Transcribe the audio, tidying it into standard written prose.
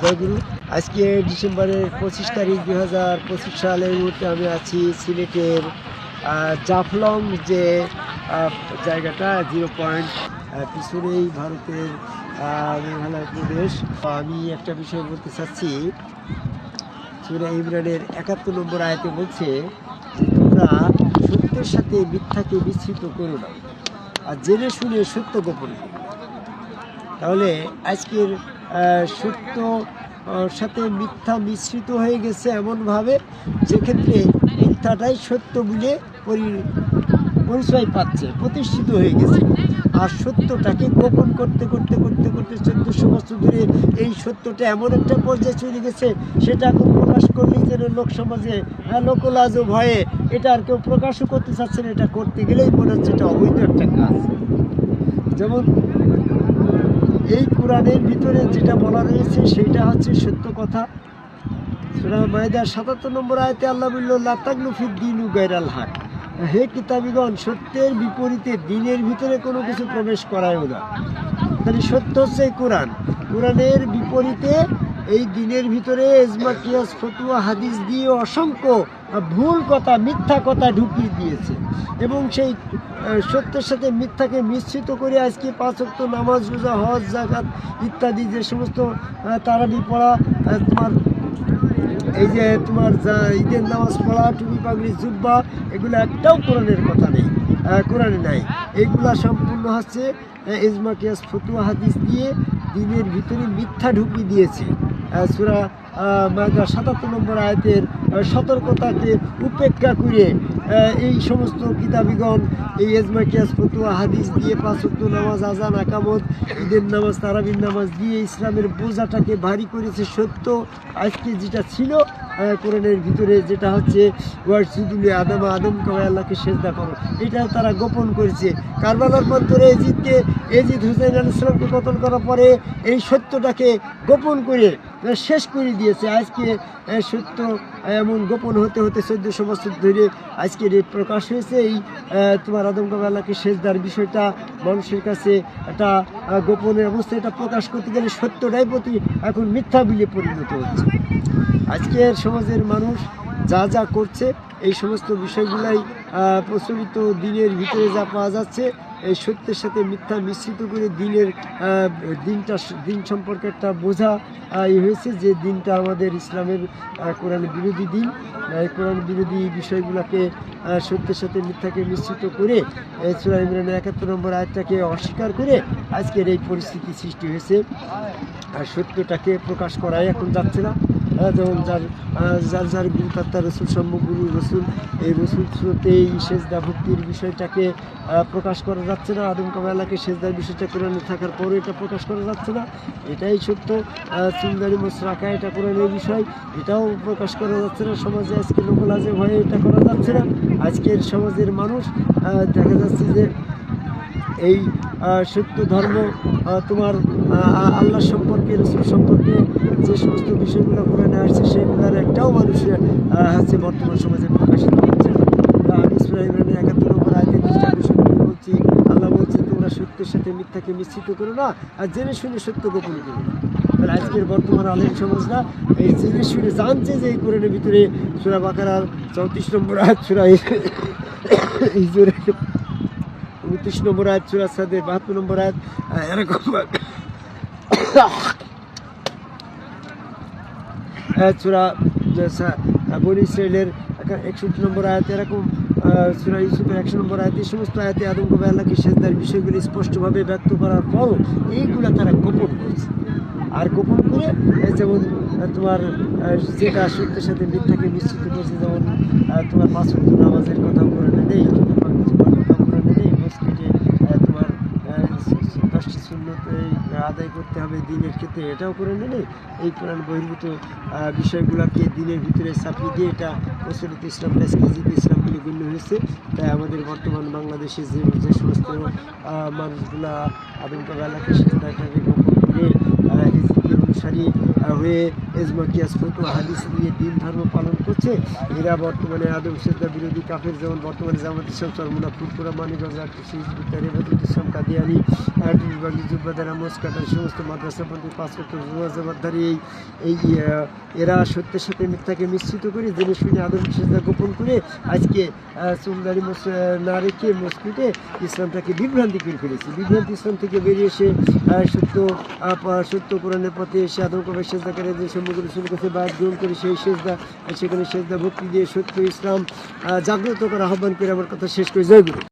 জয়গুরু। আজকে ডিসেম্বরের 25 তারিখ 2025 সালে এই মুহূর্তে আমি আছি সিলেটের জাফলং যে জায়গাটা 0 পয়েন্ট পিছনেই ভারতের মেঘালয় প্রদেশ। আমি একটা বিষয় বলতে চাচ্ছি, সূরা ইমরানের 71 নম্বর আয়াতে বলছে যে তোমরা সত্যের সাথে মিথ্যাকে মিশ্রিত করো না, আর জেনে শুনে সত্য গোপন করো। তাহলে আজকের সত্য সাথে মিথ্যা মিশ্রিত হয়ে গেছে এমনভাবে, যেক্ষেত্রে মিথ্যাটাই সত্য বলে পরিচয় পাচ্ছে, প্রতিষ্ঠিত হয়ে গেছে। আর সত্যটাকে গোপন করতে করতে করতে করতে 1400 বছর ধরে এই সত্যটা এমন একটা পর্যায়ে চলে গেছে, সেটা এখন প্রকাশ করলেই যেন লোক সমাজে লোকলাজ ভয়ে এটা আর কেউ প্রকাশও করতে চাচ্ছে না। এটা করতে গেলেই মনে হচ্ছে এটা অবৈধ একটা কাজ। যেমন এই কোরআনের ভিতরে যেটা বলা রয়েছে সেটা হচ্ছে সত্য কথা। সূরা মাইদার 77 নম্বর আয়াতে আল্লাহ বলল, লা তাগলু ফিদ দীনি গায়রাল হক। হে কিতাবীগণ, সত্যের বিপরীতে দিনের ভিতরে কোনো কিছু প্রবেশ করায়ও না। তাহলে সত্য হচ্ছে কোরআন, কোরআনের বিপরীতে এই দিনের ভিতরে ইজমা কিয়াস ফতোয়া হাদিস দিয়ে অসংখ্য ভুল কথা, মিথ্যা কথা ঢুকিয়ে দিয়েছে। এবং সেই সত্যের সাথে মিথ্যাকে মিশ্রিত করে আজকে 5 ওয়াক্ত নামাজ, রোজা, হজ, যাকাত ইত্যাদি যে সমস্ত তারাবি পড়া, তোমার এই যে তোমার ঈদের নামাজ পড়া, টুপি পাগড়ি জুব্বা, এগুলো একটাও কোরআনের কথা নেই, কোরআনে নাই। এইগুলা সম্পূর্ণ হচ্ছে ইজমা কিয়াস ফতোয়া হাদিস দিয়ে দিনের ভিতরে মিথ্যা ঢুকিয়ে দিয়েছে। সূরা মাইদা 77 নম্বর আয়াতের সতর্কতাকে উপেক্ষা করে এই সমস্ত কিতাবীগণ এই ইজমা কিয়াস ফতোয়া হাদিস দিয়ে 5 ওয়াক্ত নামাজ, আজান, আকামত, ঈদের নামাজ, তারাবির নামাজ দিয়ে ইসলামের বোঝাটাকে ভারী করেছে। সত্য আজকে যেটা ছিল কোরআনের ভিতরে, যেটা হচ্ছে ওয়াসজুদুলি আদমা, আদমকে আল্লাহকে সেজদা করো, এটা তারা গোপন করেছে। কারবালার প্রান্তরে এজিদ হুসাইন আলাইহিস সালামকে কতল করার পরে এই সত্যটাকে গোপন করে শেষ করে দিয়েছে। আজকে সত্য এমন গোপন হতে হতে 1400 বছর ধরে আজকের এই প্রকাশ হয়েছে। এই তোমার আদমকে আল্লাহকে সেজদার বিষয়টা মানুষের কাছে একটা গোপনের অবস্থা, এটা প্রকাশ করতে গেলে সত্যটাই প্রতি এখন মিথ্যা বলে পরিণত হচ্ছে। আজকের সমাজের মানুষ যা যা করছে, এই সমস্ত বিষয়গুলাই প্রচলিত দিনের ভিতরে যা পাওয়া যাচ্ছে, এই সত্যের সাথে মিথ্যা মিশ্রিত করে দিন সম্পর্কে একটা বোঝা হয়েছে যে দিনটা আমাদের ইসলামের কোরআন বিরোধী দিন। এই কোরআন বিরোধী বিষয়গুলোকে সত্যের সাথে মিথ্যাকে মিশ্রিত করে সূরা ইমরানের 71 নম্বর আয়াতটাকে অস্বীকার করে আজকের এই পরিস্থিতি সৃষ্টি হয়েছে। আর সত্যটাকে প্রকাশ করাই এখন যাচ্ছে না। যেমন যার গুরু তার রসুল সম্মুখ গুরু রসুল, এই রসুল স্রোতে এই সেজদা ভক্তির বিষয়টাকে প্রকাশ করা যাচ্ছে না। আদম কাবালাকে সেজদার বিষয়টা কোরআনে থাকার পরে এটা প্রকাশ করা যাচ্ছে না, এটাই সত্য। চুনদারি মোছ রাখা, এটা কোরআনের বিষয়, এটাও প্রকাশ করা যাচ্ছে না। সমাজে আজকে লোকলাজে ভয়ে এটা করা যাচ্ছে না। আজকের সমাজের মানুষ দেখা যাচ্ছে যে এই সত্য ধর্ম, তোমার আল্লাহ সম্পর্কে, রসুল সম্পর্কে যে সমস্ত বিষয়গুলো কোরআনে আসছে, সেগুলোর একটাও মানুষের হচ্ছে বর্তমান সমাজে প্রকাশিত হচ্ছে। আমি সূরা ইমরানের 71 নম্বর আয়াতের বিষয়গুলো বলছি। আল্লাহ বলছে, তোমরা সত্যের সাথে মিথ্যাকে মিশ্রিত করো না, আর জেনে শুনে সত্য গোপন করো না। তাহলে আজকের বর্তমান আলেম সমাজরা এই জেনে শুনে জানছে যে এই কোরআনের ভিতরে সূরা বাকারার 34 নম্বর আয়াত, সূরা হিজরের 29 নম্বর আয়াত, সূরা সাদের 72 নম্বর আয়াত, এরকম সূরা বনী ইসরাঈলের 61 নম্বর আয়াত, এরকম সূরা ইউসুফের 100 নম্বর আয়াত, এই সমস্ত আয়াতে আদম কবে আল্লাহকে সেজদার বিষয়গুলি স্পষ্টভাবে ব্যক্ত করার পরও এইগুলা তারা গোপন করছে। আর গোপন করে যেমন তোমার যেটা সত্যের সাথে মিথ্যাকে মিশ্রিত করছে, যেমন তোমার 5 ওয়াক্ত নামাজের কথা কোরআনে নেই, কোরআনে নেই, মসজিদে তোমার 10টি সুন্নত আদায় করতে হবে দিনের ক্ষেত্রে, এটাও কোরআনে নেই। এই কোরআন বহির্ভূত বিষয়গুলোকে দিনের ভিতরে চাপিয়ে দিয়ে এটা প্রচলিত ইসলাম ইসলাম বলে গণ্য হয়েছে। তাই আমাদের বর্তমান বাংলাদেশে যে সমস্ত মানুষগুলা আদম কাবালাকে সেজদাটাকে গোপন করে অনুসারী হয়ে এজমা কিয়াস ফতোয়া হাদিস নিয়ে দিন ধর্ম পালন করছে, এরা বর্তমানে আদম সেজদা বিরোধী কাফের, যেমন বর্তমানে জামাত ইসলাম চরমোনা ফুটপুরা মানিকগঞ্জ আটটি বিদ্যার হেফাজত ইসলাম কাদিয়ানি বিভাগী যুব্বাদারা মস্কাটার সমস্ত মাদ্রাসাপন্থী 5 ওয়াক্ত জামাতধারী এই এরা সত্যের সাথে মিথ্যাকে মিশ্রিত করে জেনে শুনে আদম সেজদা গোপন করে আজকে চুমদারি না রেখে মসজিদে ইসলামটাকে বিভ্রান্তি করে ফেলেছে। বিভ্রান্তি ইসলাম থেকে বেরিয়ে এসে সত্য কোরআনের পথে এসে আদম কবে সেজদা করে যে সম্মুখীন শুরু করছে বা গ্রহণ করে সেই সেজদা, সেখানে সেজদা ভক্তি দিয়ে সত্য ইসলাম জাগ্রত করার আহ্বান করে আমার কথা শেষ করে জয় গুরু।